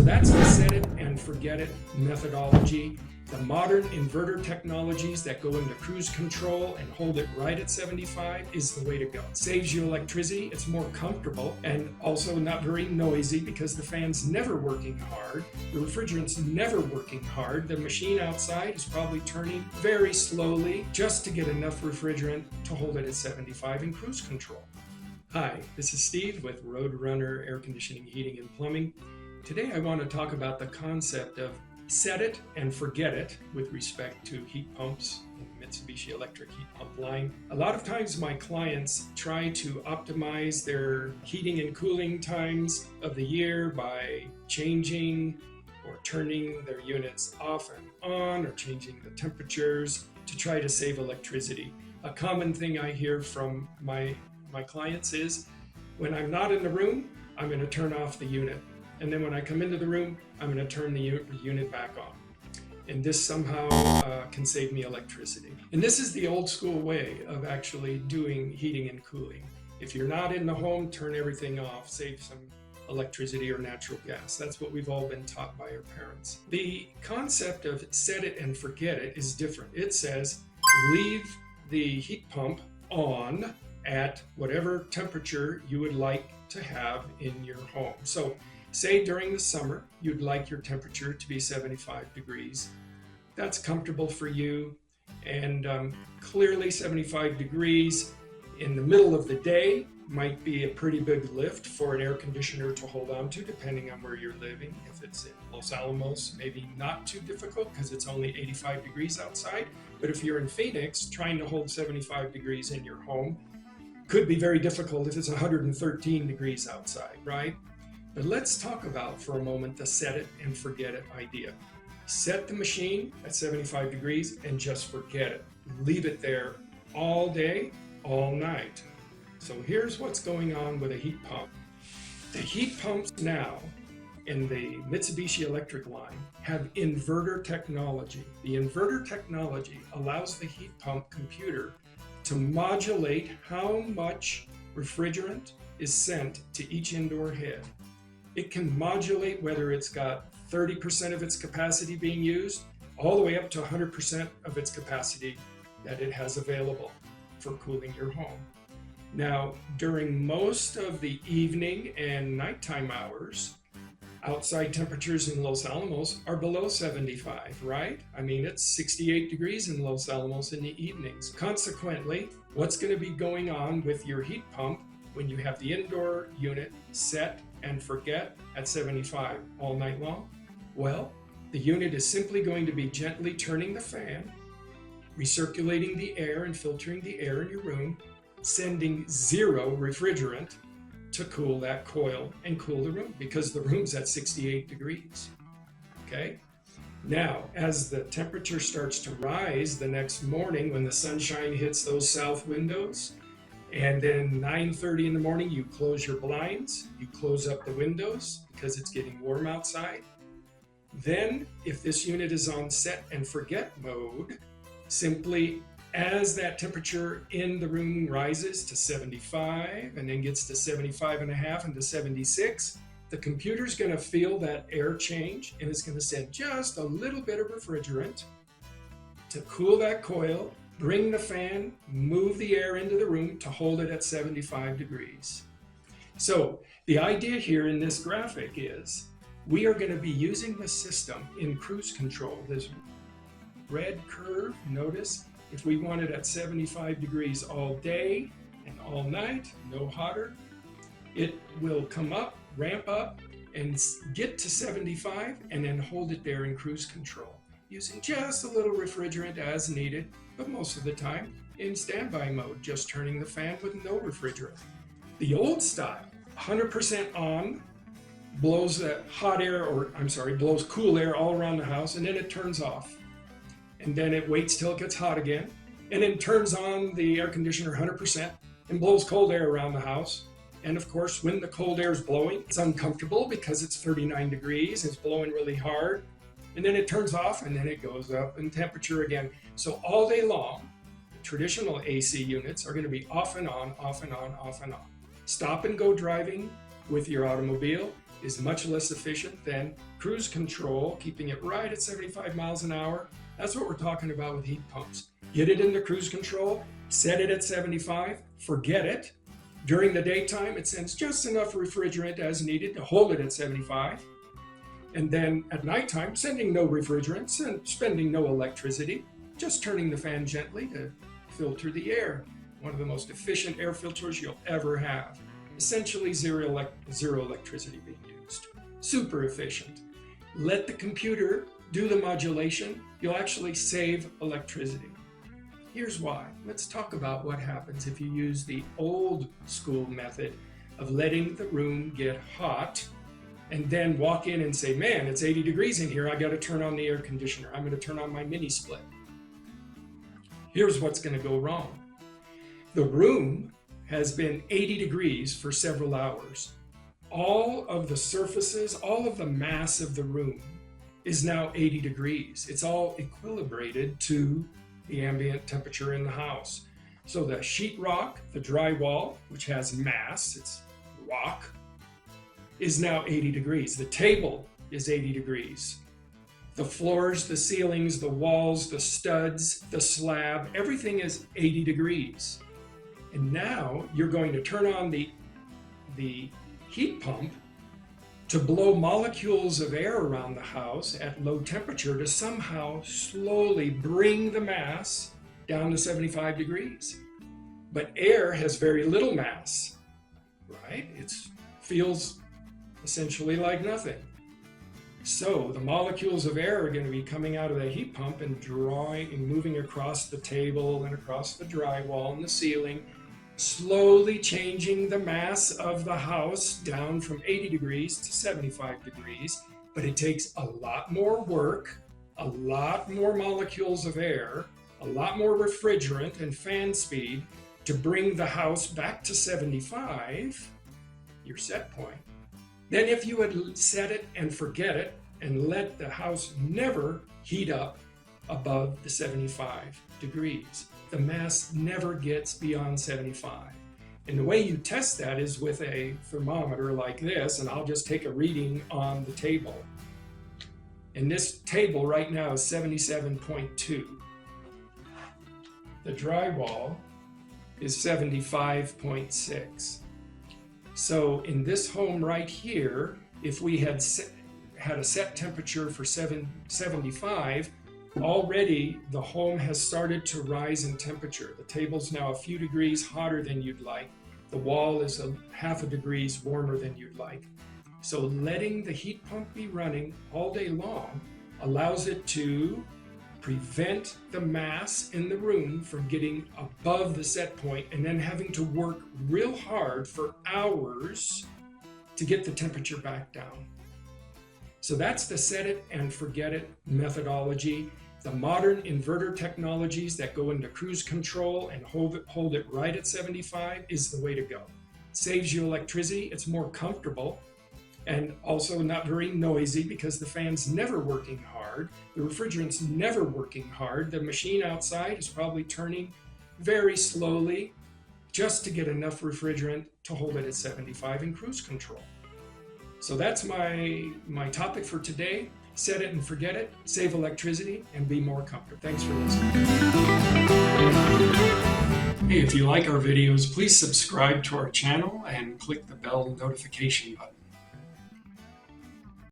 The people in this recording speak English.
that's the set it and forget it methodology. The modern inverter technologies that go into cruise control and hold it right at 75 is the way to go. It saves you electricity, it's more comfortable, and also not very noisy because the fan's never working hard, the refrigerant's never working hard, the machine outside is probably turning very slowly just to get enough refrigerant to hold it at 75 in cruise control. Hi, this is Steve with Roadrunner Air Conditioning, Heating, and Plumbing. Today I want to talk about the concept of set it and forget it with respect to heat pumps in the Mitsubishi electric heat pump line. A lot of times my clients try to optimize their heating and cooling times of the year by changing or turning their units off and on or changing the temperatures to try to save electricity. A common thing I hear from my clients is, when I'm not in the room, I'm going to turn off the unit. And then when I come into the room, I'm going to turn the unit back on. And this somehow can save me electricity. And this is the old school way of actually doing heating and cooling. If you're not in the home, turn everything off, save some electricity or natural gas. That's what we've all been taught by our parents. The concept of set it and forget it is different. It says leave the heat pump on at whatever temperature you would like to have in your home. So say during the summer, you'd like your temperature to be 75 degrees. That's comfortable for you. And clearly 75 degrees in the middle of the day might be a pretty big lift for an air conditioner to hold on to, depending on where you're living. If it's in Los Alamos, maybe not too difficult because it's only 85 degrees outside. But if you're in Phoenix, trying to hold 75 degrees in your home could be very difficult if it's 113 degrees outside, right? But let's talk about for a moment the set it and forget it idea. Set the machine at 75 degrees and just forget it. Leave it there all day, all night. So here's what's going on with a heat pump. The heat pumps now in the Mitsubishi electric line have inverter technology. The inverter technology allows the heat pump computer to modulate how much refrigerant is sent to each indoor head. It can modulate whether it's got 30% of its capacity being used, all the way up to 100% of its capacity that it has available for cooling your home. Now, during most of the evening and nighttime hours, outside temperatures in Los Alamos are below 75, right? I mean, it's 68 degrees in Los Alamos in the evenings. Consequently, what's going to be going on with your heat pump when you have the indoor unit set and forget at 75 all night long? Well, the unit is simply going to be gently turning the fan, recirculating the air and filtering the air in your room, sending zero refrigerant to cool that coil and cool the room because the room's at 68 degrees, okay? Now, as the temperature starts to rise the next morning when the sunshine hits those south windows, and then 9:30 in the morning, you close your blinds, you close up the windows because it's getting warm outside. Then, if this unit is on set and forget mode, simply as that temperature in the room rises to 75 and then gets to 75 and a half and to 76, the computer's going to feel that air change and it's going to send just a little bit of refrigerant to cool that coil, bring the fan, move the air into the room to hold it at 75 degrees. So the idea here in this graphic is we are going to be using the system in cruise control. This red curve, notice, if we want it at 75 degrees all day and all night, no hotter, it will come up, ramp up, and get to 75 and then hold it there in cruise control, using just a little refrigerant as needed, but most of the time in standby mode, just turning the fan with no refrigerant. The old style, 100% on, blows that hot air, blows cool air all around the house, and then it turns off. And then it waits till it gets hot again, and then turns on the air conditioner 100% and blows cold air around the house. And of course, when the cold air is blowing, it's uncomfortable because it's 39 degrees, it's blowing really hard. And then it turns off and then it goes up in temperature again. So all day long, the traditional AC units are going to be off and on, off and on, off and on. Stop and go driving with your automobile is much less efficient than cruise control, keeping it right at 75 miles an hour. That's what we're talking about with heat pumps. Get it into cruise control, set it at 75, forget it. During the daytime, it sends just enough refrigerant as needed to hold it at 75. And then at nighttime, sending no refrigerants and spending no electricity, just turning the fan gently to filter the air. One of the most efficient air filters you'll ever have. Essentially zero electricity being used. Super efficient. Let the computer do the modulation. You'll actually save electricity. Here's why. Let's talk about what happens if you use the old school method of letting the room get hot and then walk in and say, man, it's 80 degrees in here. I got to turn on the air conditioner. I'm going to turn on my mini split. Here's what's going to go wrong. The room has been 80 degrees for several hours. All of the surfaces, all of the mass of the room is now 80 degrees. It's all equilibrated to the ambient temperature in the house. So the sheetrock, the drywall, which has mass, it's rock, is now 80 degrees. The table is 80 degrees. The floors, the ceilings, the walls, the studs, the slab, everything is 80 degrees. And now you're going to turn on the heat pump to blow molecules of air around the house at low temperature to somehow slowly bring the mass down to 75 degrees. But air has very little mass, right? It feels essentially like nothing. So the molecules of air are going to be coming out of the heat pump and drawing and moving across the table and across the drywall and the ceiling, slowly changing the mass of the house down from 80 degrees to 75 degrees. But it takes a lot more work, a lot more molecules of air, a lot more refrigerant and fan speed to bring the house back to 75, your set point. Then if you had set it and forget it and let the house never heat up above the 75 degrees, the mass never gets beyond 75. And the way you test that is with a thermometer like this, and I'll just take a reading on the table. And this table right now is 77.2. The drywall is 75.6. So in this home right here, if we had a set temperature for 75, already the home has started to rise in temperature. The table's now a few degrees hotter than you'd like. The wall is half a degree warmer than you'd like. So letting the heat pump be running all day long allows it to prevent the mass in the room from getting above the set point and then having to work real hard for hours to get the temperature back down. So that's the set it and forget it methodology. The modern inverter technologies that go into cruise control and hold it right at 75 is the way to go. It saves you electricity, it's more comfortable, and also not very noisy because the fan's never working hard, the refrigerant's never working hard, the machine outside is probably turning very slowly just to get enough refrigerant to hold it at 75 in cruise control. So that's my topic for today. Set it and forget it, save electricity, and be more comfortable. Thanks for listening. Hey, if you like our videos, please subscribe to our channel and click the bell notification button.